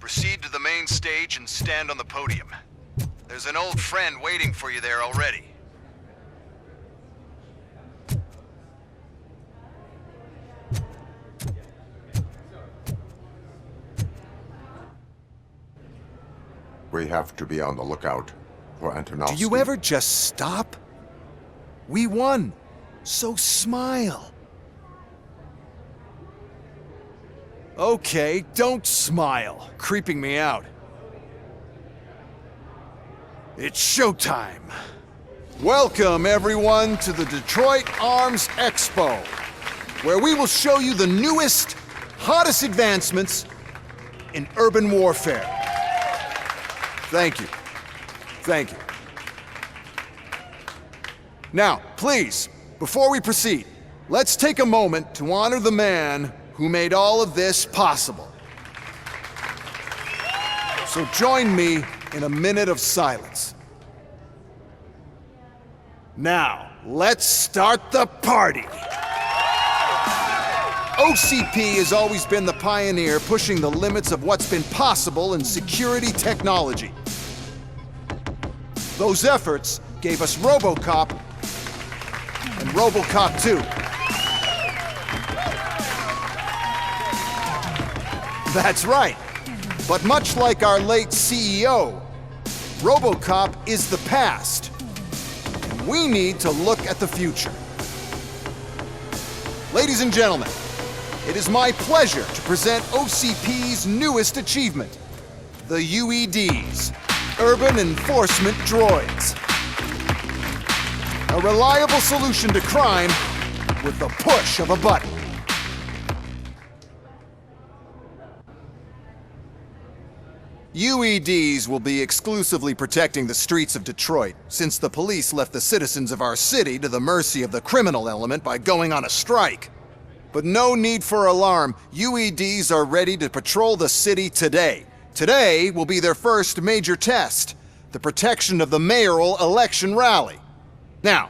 Proceed to the main stage and stand on the podium. There's an old friend waiting for you there already. We have to be on the lookout for Antonovsky. Do you ever just stop? We won, so smile. Okay, don't smile. Creeping me out. It's showtime. Welcome, everyone, to the Detroit Arms Expo, where we will show you the newest, hottest advancements in urban warfare. Thank you. Thank you. Now, please, before we proceed, let's take a moment to honor the man who made all of this possible. So join me in a minute of silence. Now, let's start the party. OCP has always been the pioneer pushing the limits of what's been possible in security technology. Those efforts gave us Robocop and Robocop 2. That's right. But much like our late CEO, Robocop is the past. We need to look at the future. Ladies and gentlemen, it is my pleasure to present OCP's newest achievement, the UEDs, Urban Enforcement Droids. A reliable solution to crime with the push of a button. UEDs will be exclusively protecting the streets of Detroit, since the police left the citizens of our city to the mercy of the criminal element by going on a strike. But no need for alarm. UEDs are ready to patrol the city today. Today will be their first major test, the protection of the mayoral election rally. Now,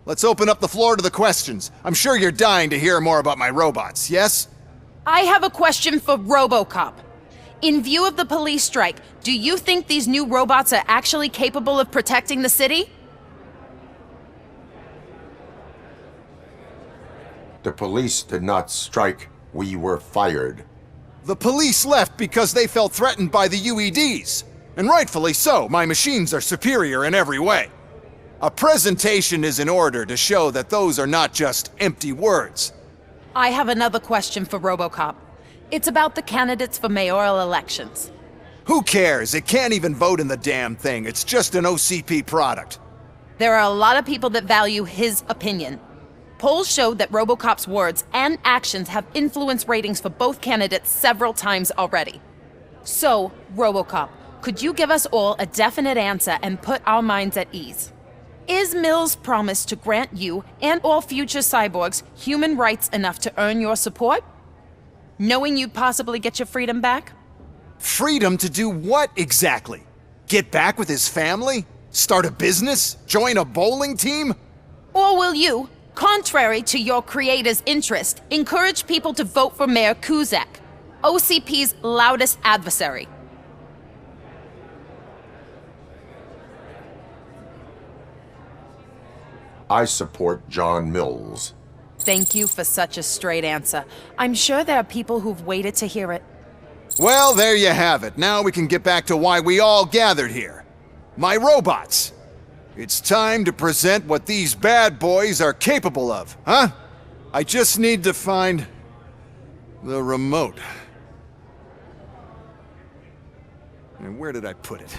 let's open up the floor to the questions. I'm sure you're dying to hear more about my robots, yes? I have a question for Robocop. In view of the police strike, do you think these new robots are actually capable of protecting the city? The police did not strike. We were fired. The police left because they felt threatened by the UEDs. And rightfully so, my machines are superior in every way. A presentation is in order to show that those are not just empty words. I have another question for Robocop. It's about the candidates for mayoral elections. Who cares? It can't even vote in the damn thing. It's just an OCP product. There are a lot of people that value his opinion. Polls showed that Robocop's words and actions have influenced ratings for both candidates several times already. So, Robocop, could you give us all a definite answer and put our minds at ease? Is Mills' promise to grant you and all future cyborgs human rights enough to earn your support? Knowing you'd possibly get your freedom back? Freedom to do what exactly? Get back with his family? Start a business? Join a bowling team? Or will you, contrary to your creator's interest, encourage people to vote for Mayor Kuzak, OCP's loudest adversary? I support John Mills. Thank you for such a straight answer. I'm sure there are people who've waited to hear it. Well, there you have it. Now we can get back to why we all gathered here. My robots. It's time to present what these bad boys are capable of, huh? I just need to find the remote. And where did I put it?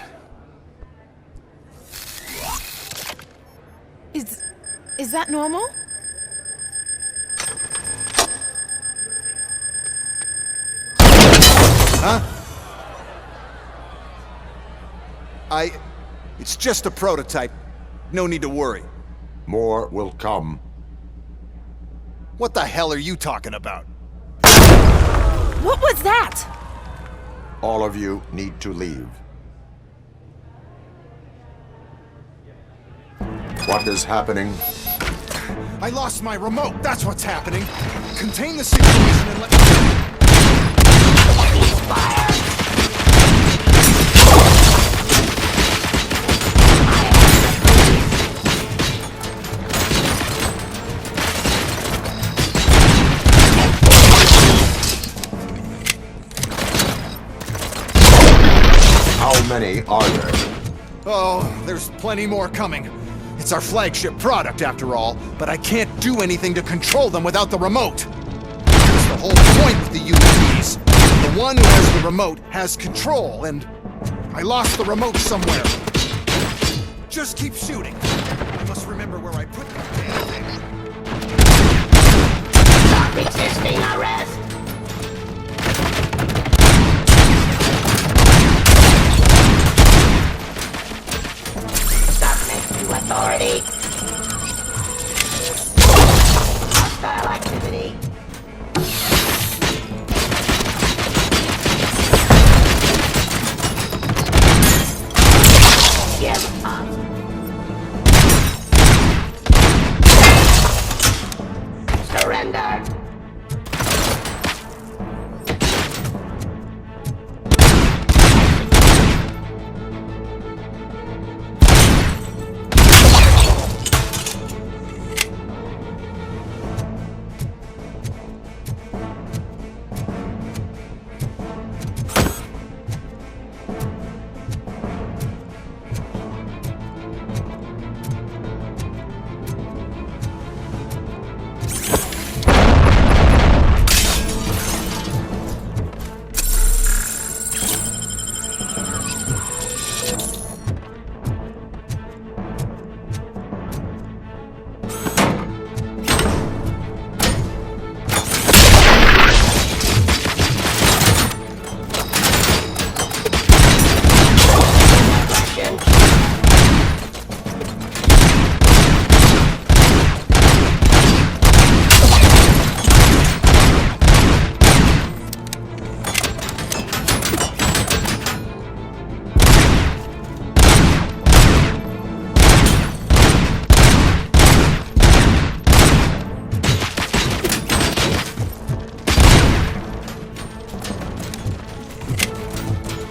Is that normal? Huh? It's just a prototype. No need to worry. More will come. What the hell are you talking about? What was that? All of you need to leave. What is happening? I lost my remote. That's what's happening. Contain the situation and let... many are there? Oh, there's plenty more coming. It's our flagship product, after all, but I can't do anything to control them without the remote. That's the whole point with the UEVs. The one who has the remote has control, and I lost the remote somewhere. Just keep shooting. I must remember where I put the damn thing. Stop resisting arrest. Authority. Hostile activity. Give up. Surrender.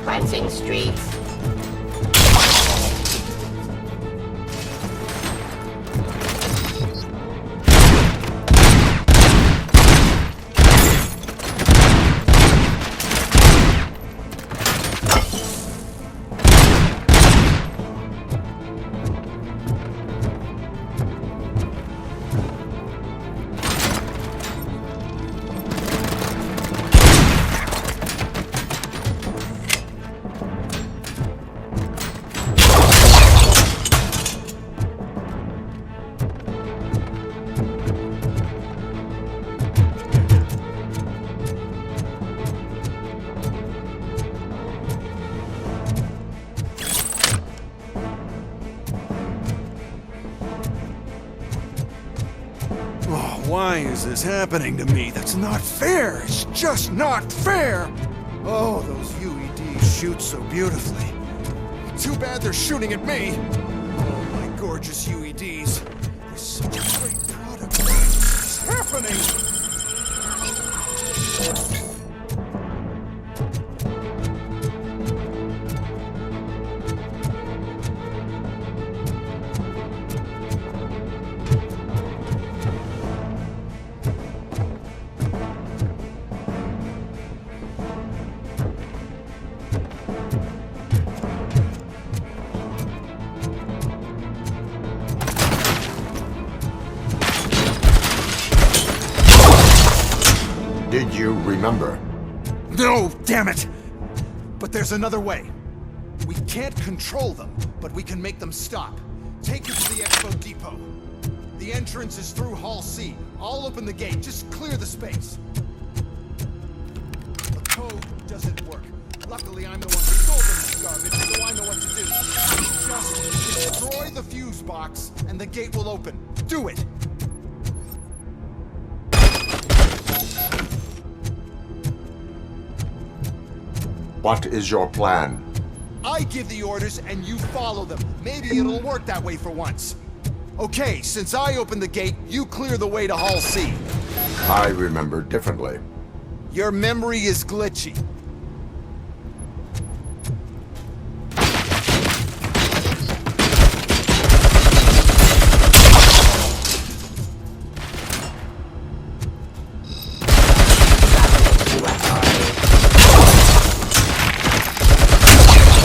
Cleansing streets. Why is this happening to me? That's not fair! It's just not fair! Oh, those UEDs shoot so beautifully. Too bad they're shooting at me! Oh, my gorgeous UEDs. They're such a great product. Why is this happening? Did you remember? No, damn it! But there's another way. We can't control them, but we can make them stop. Take it to the Expo Depot. The entrance is through Hall C. I'll open the gate. Just clear the space. The code doesn't work. Luckily, I'm the one who sold them this garbage, so I know what to do. Just destroy the fuse box, and the gate will open. Do it! What is your plan? I give the orders and you follow them. Maybe it'll work that way for once. Okay, since I opened the gate, you clear the way to Hall C. I remember differently. Your memory is glitchy.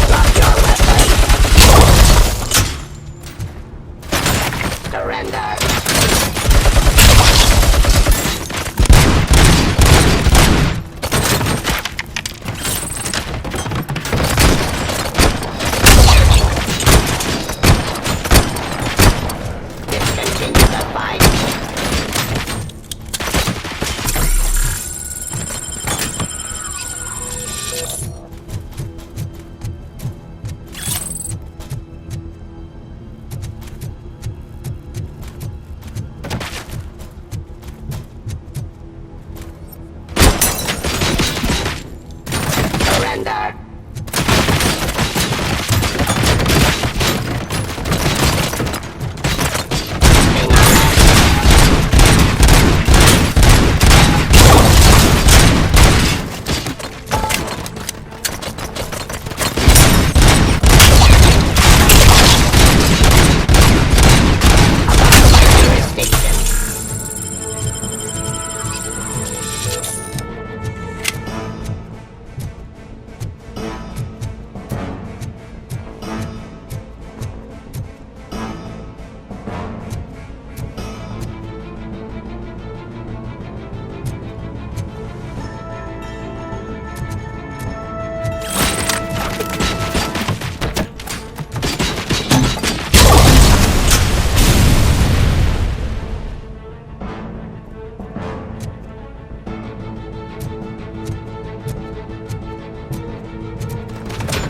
Drop your Surrender. Discontinue the fight. Surrender. Jurisdiction.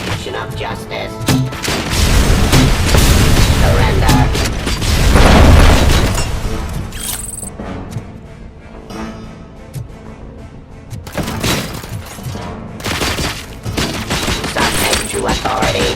Mission of justice. Surrender. Subject to authority.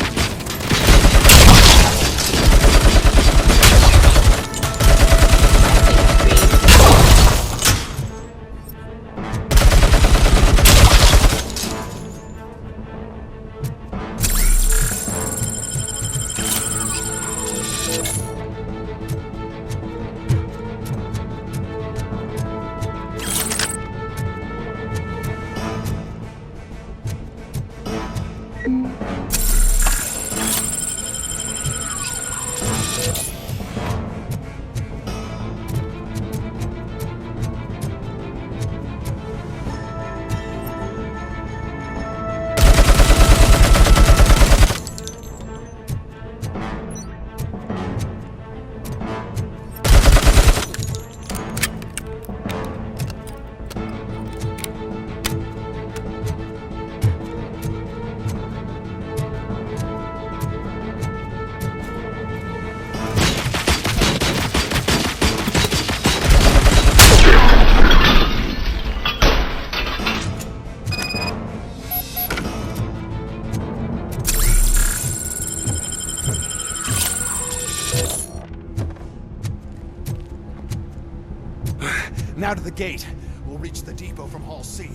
Now to the gate. We'll reach the depot from Hall C.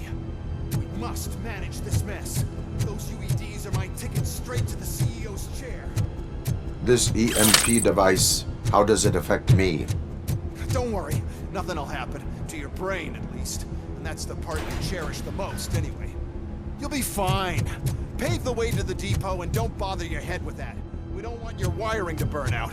We must manage this mess. Those UEDs are my ticket straight to the CEO's chair. This EMP device, how does it affect me? Don't worry, nothing'll happen. To your brain, at least. And that's the part you cherish the most, anyway. You'll be fine. Pave the way to the depot and don't bother your head with that. We don't want your wiring to burn out.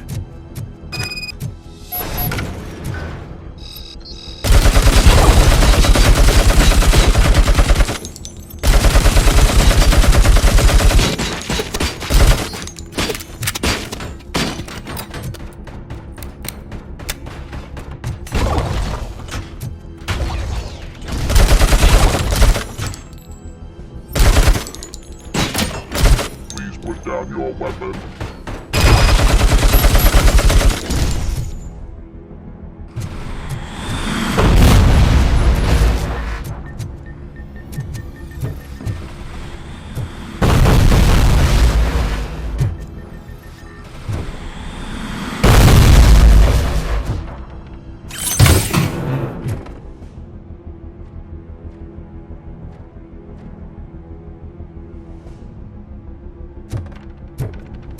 Put down your weapon.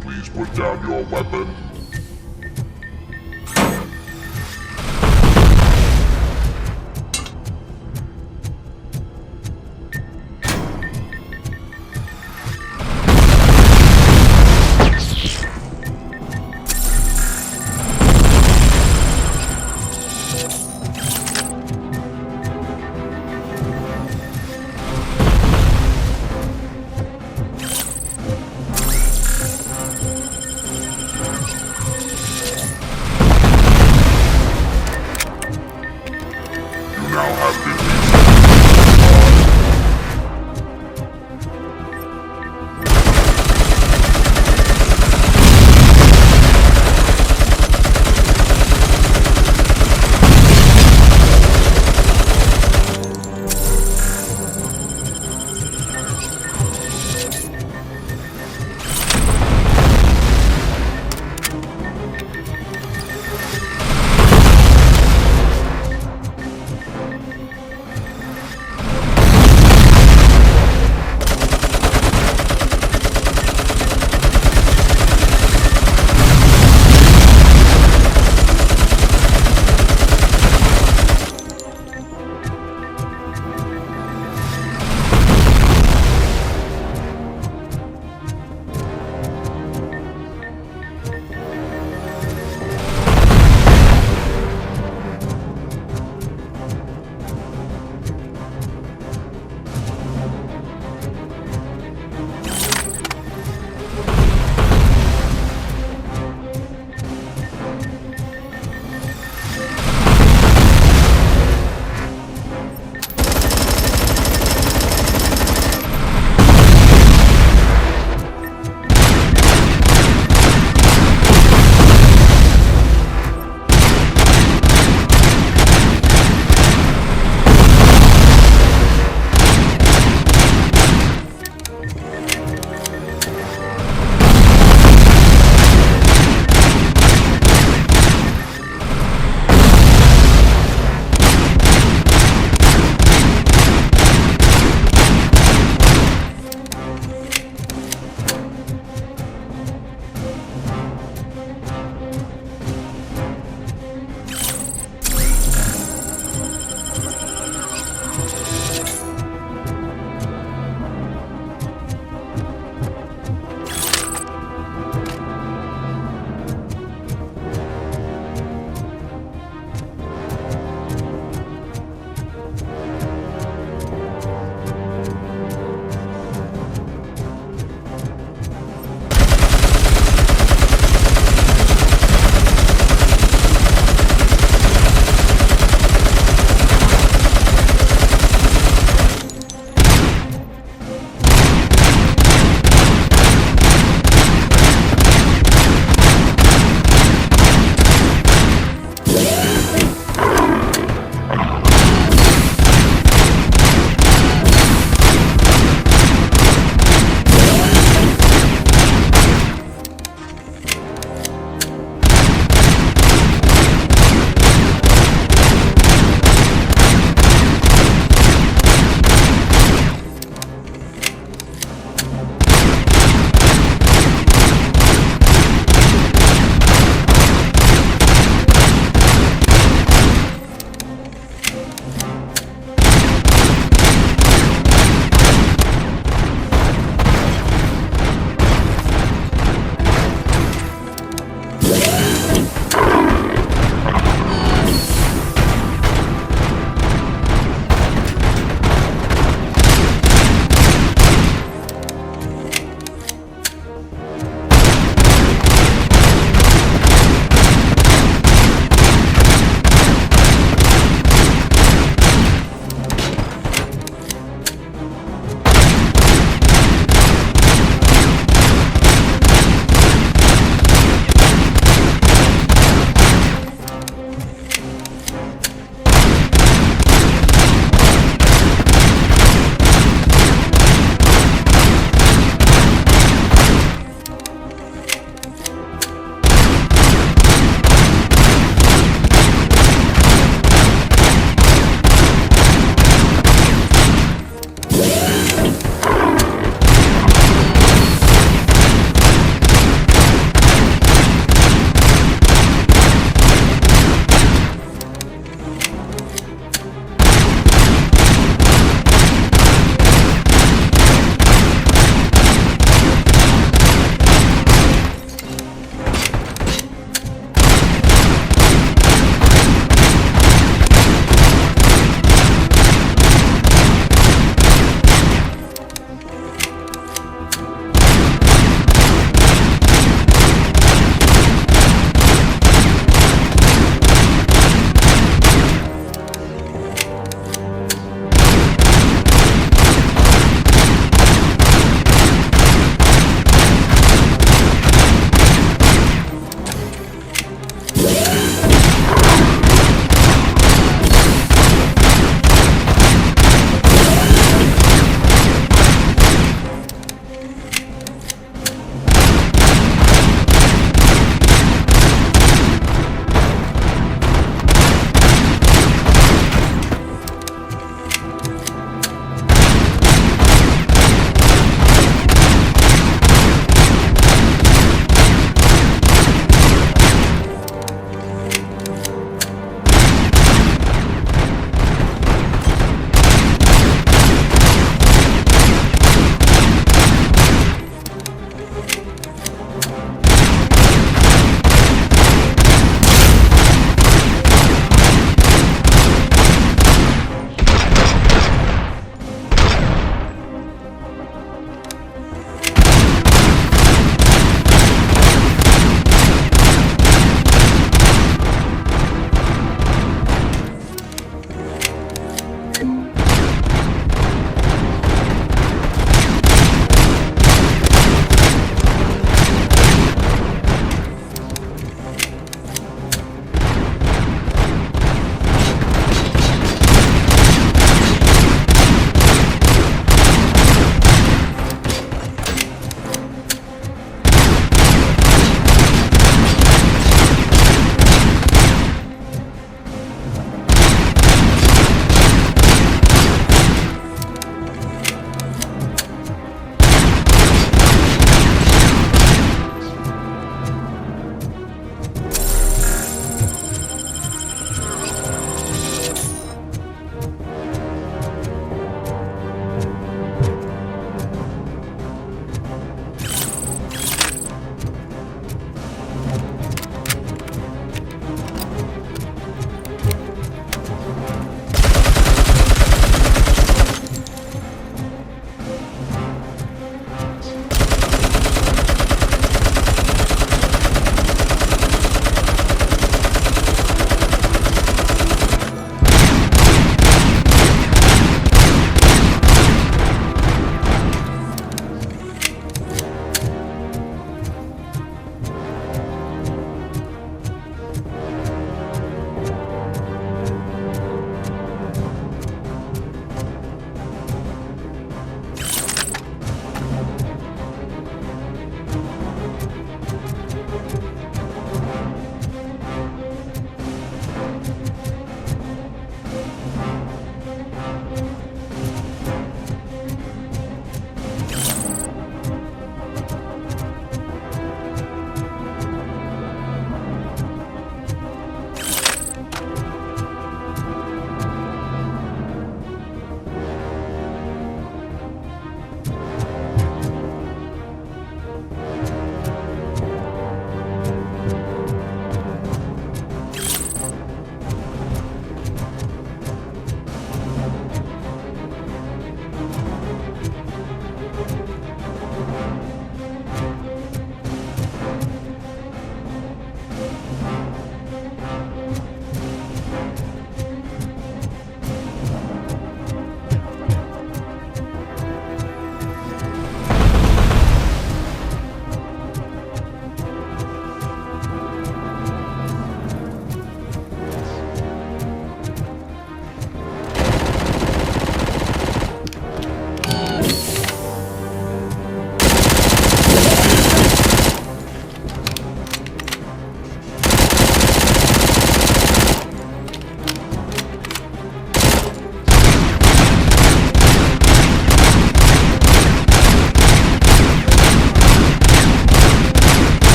Please put down your weapon.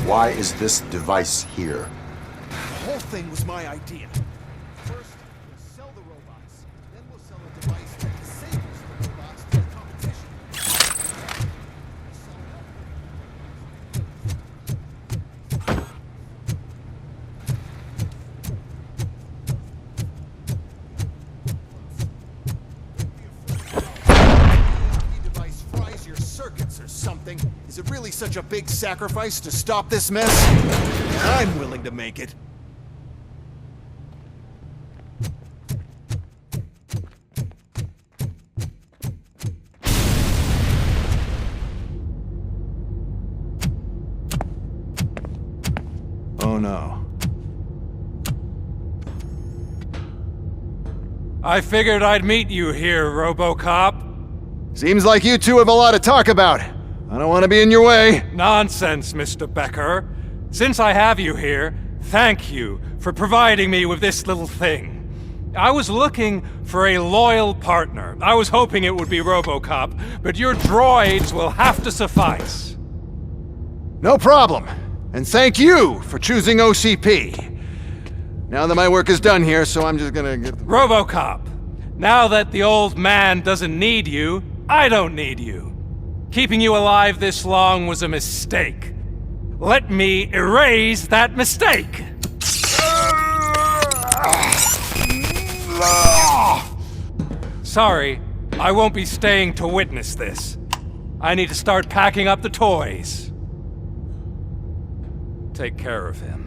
Why is this device here? The whole thing was my idea. First, we'll sell the robots, then we'll sell a device that disables the robots to the competition. The device fries your circuits or something. Is it really such a big sacrifice to stop this mess? I'm willing to make it. Oh no. I figured I'd meet you here, Robocop. Seems like you two have a lot to talk about. I don't want to be in your way. Nonsense, Mr. Becker. Since I have you here, thank you for providing me with this little thing. I was looking for a loyal partner. I was hoping it would be Robocop, but your droids will have to suffice. No problem. And thank you for choosing OCP. Now that my work is done here, so I'm just gonna get... Robocop, now that the old man doesn't need you, I don't need you. Keeping you alive this long was a mistake. Let me erase that mistake! Sorry, I won't be staying to witness this. I need to start packing up the toys. Take care of him.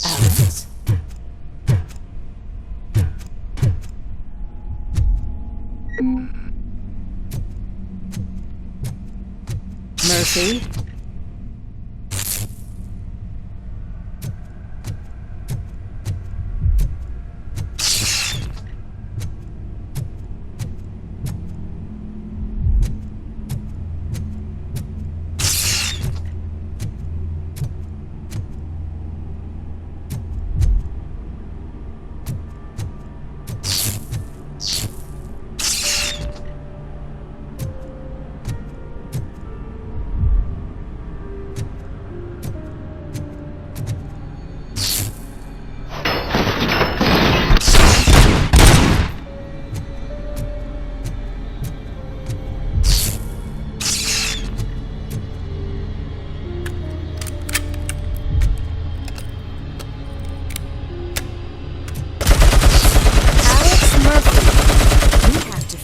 Alice? Mercy?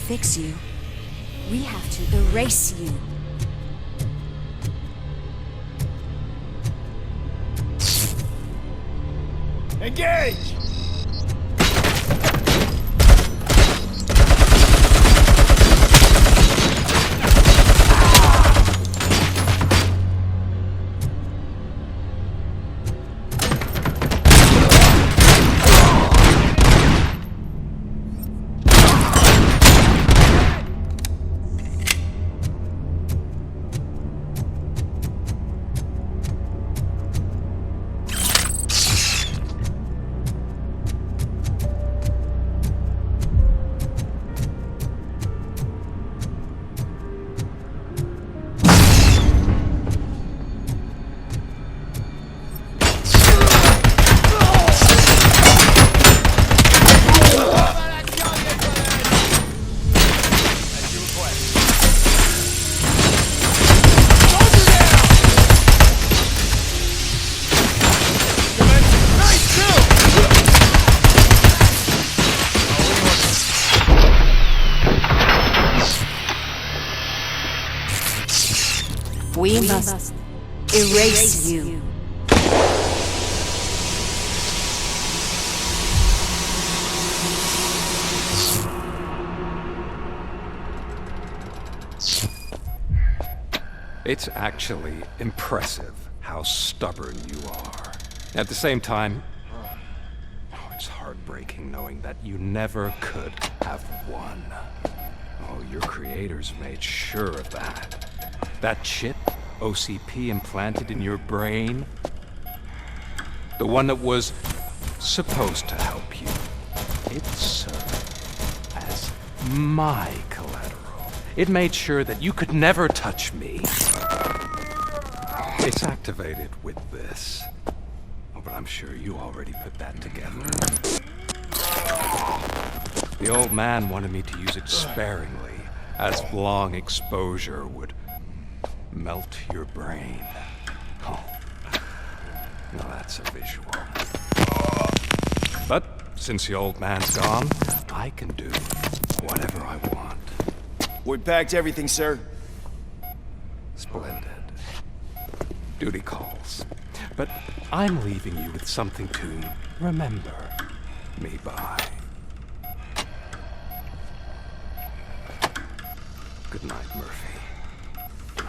Fix you. We have to erase you. Engage! We must erase you. It's actually impressive how stubborn you are. At the same time, it's heartbreaking knowing that you never could have won. Oh, your creators made sure of that. That chip OCP implanted in your brain, the one that was supposed to help you, it served as my collateral. It made sure that you could never touch me. It's activated with this. Oh, but I'm sure you already put that together. The old man wanted me to use it sparingly, as long exposure would melt your brain. Oh, now that's a visual. But since the old man's gone, I can do whatever I want. We packed everything, sir. Splendid. Duty calls. But I'm leaving you with something to remember me by. Good night, Murphy.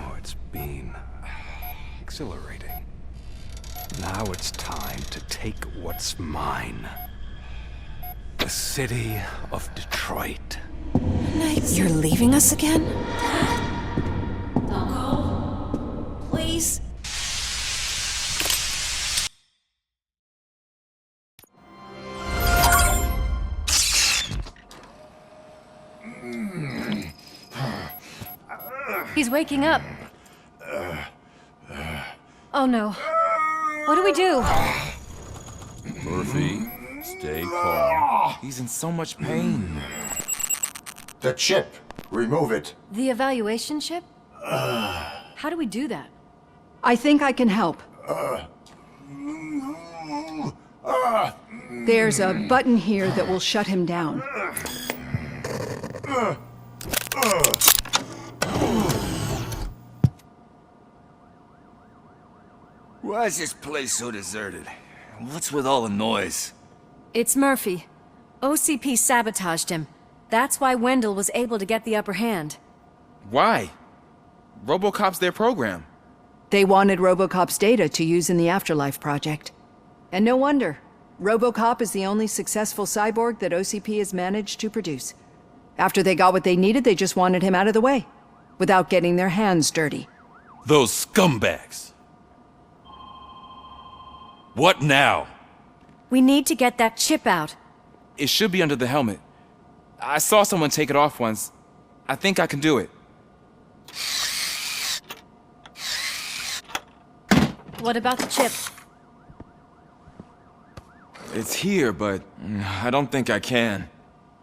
Oh, it's been exhilarating. Now it's time to take what's mine. The city of Detroit. You're leaving us again? Don't go. Please. He's waking up. Oh no. What do we do? Murphy, stay calm. He's in so much pain. The chip. Remove it. The evaluation chip? How do we do that? I think I can help. There's a button here that will shut him down. Why is this place so deserted? What's with all the noise? It's Murphy. OCP sabotaged him. That's why Wendell was able to get the upper hand. Why? Robocop's their program. They wanted Robocop's data to use in the Afterlife project. And no wonder. Robocop is the only successful cyborg that OCP has managed to produce. After they got what they needed, they just wanted him out of the way, without getting their hands dirty. Those scumbags! What now? We need to get that chip out. It should be under the helmet. I saw someone take it off once. I think I can do it. What about the chip? It's here, but I don't think I can.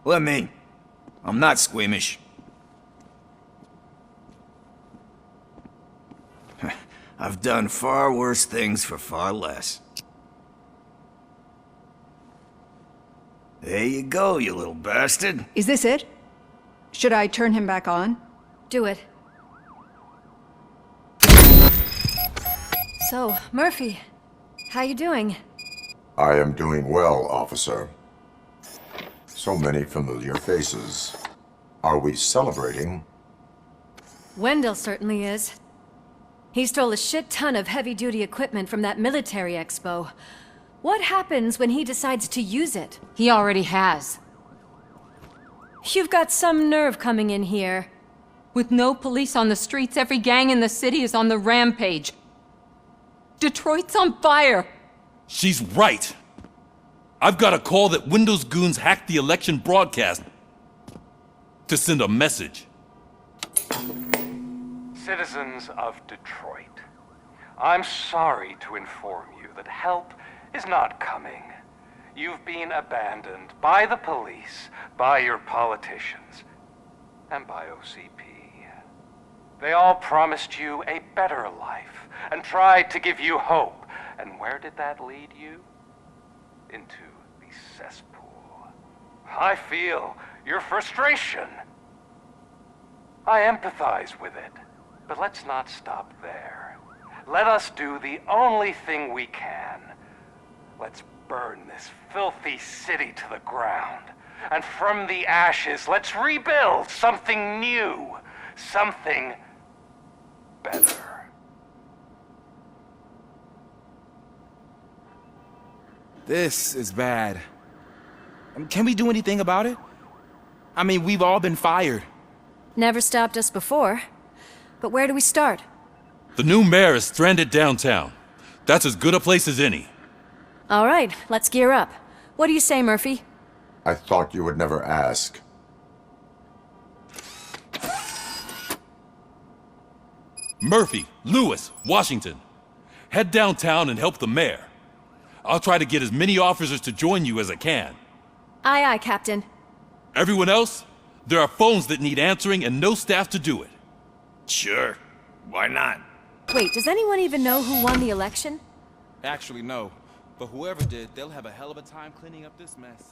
Let me. I'm not squeamish. I've done far worse things for far less. There you go, you little bastard. Is this it? Should I turn him back on? Do it. So, Murphy, how you doing? I am doing well, officer. So many familiar faces. Are we celebrating? Wendell certainly is. He stole a shit ton of heavy-duty equipment from that military expo. What happens when he decides to use it? He already has. You've got some nerve coming in here. With no police on the streets, every gang in the city is on the rampage. Detroit's on fire! She's right! I've got a call that Windows goons hacked the election broadcast to send a message. Citizens of Detroit, I'm sorry to inform you that help is not coming. You've been abandoned by the police, by your politicians, and by OCP. They all promised you a better life and tried to give you hope. And where did that lead you? Into the cesspool. I feel your frustration. I empathize with it. But let's not stop there. Let us do the only thing we can. Let's burn this filthy city to the ground. And from the ashes, let's rebuild something new. Something better. This is bad. Can we do anything about it? I mean, we've all been fired. Never stopped us before. But where do we start? The new mayor is stranded downtown. That's as good a place as any. All right, let's gear up. What do you say, Murphy? I thought you would never ask. Murphy, Lewis, Washington. Head downtown and help the mayor. I'll try to get as many officers to join you as I can. Aye, aye, Captain. Everyone else? There are phones that need answering and no staff to do it. Sure. Why not? Wait, does anyone even know who won the election? Actually, no. But whoever did, they'll have a hell of a time cleaning up this mess.